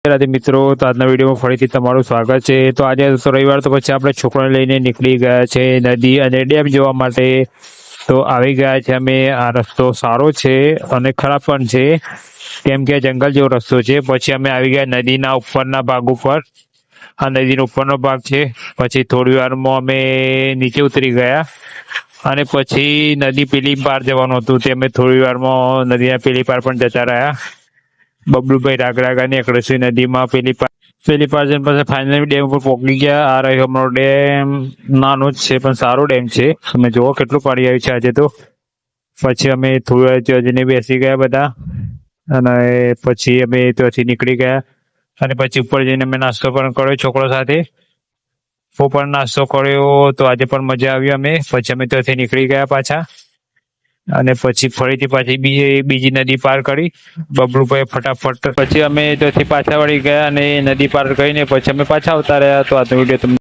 રાધે મિત્રો, તો આજના વિડીયોમાં ફરીથી તમારું સ્વાગત છે। તો આજે રવિવાર, તો પછી આપણે છોકરાને લઈને નીકળી ગયા છે નદી અને ડેમ જોવા માટે। તો આવી ગયા છે અમે। આ રસ્તો સારો છે અને ખરાબ પણ છે, કેમ કે જંગલ જેવો રસ્તો છે। પછી અમે આવી ગયા નદીના ઉપરના ભાગ ઉપર। આ નદીનો ઉપરનો ભાગ છે। પછી થોડી વારમાં અમે નીચે ઉતરી ગયા અને પછી નદી પેલી પાર જવાનું હતું, તે અમે થોડી વારમાં નદીના પેલી પાર પણ જતા રહ્યા। બબલુભાઈ રાગરાગા નીકળે છે નદીમાં પેલી પાર જઈને પછી ફાઇનલી ડેમ ઉપર પહોંચી ગયા। આ રહ્યો અમારો ડેમ। નાનો જ છે પણ સારો ડેમ છે। તમે જુઓ કેટલું પાણી આવ્યું છે આજે તો। પછી અમે થોડી વાર જઈને બેસી ગયા બધા અને પછી અમે ત્યાંથી નીકળી ગયા અને પછી ઉપર જઈને અમે નાસ્તો પણ કર્યો છોકરો સાથે। પણ નાસ્તો કર્યો તો આજે પણ મજા આવી અમે। પછી અમે ત્યાંથી નીકળી ગયા પાછા અને પછી ફરીથી પાછી બીજી નદી પાર કરી બબલુભાઈ ફટાફટ। પછી અમે ત્યાંથી પાછા વળી ગયા અને નદી પાર કરીને પછી અમે પાછા આવતા રહ્યા। તો આજનો વિડીયો તમને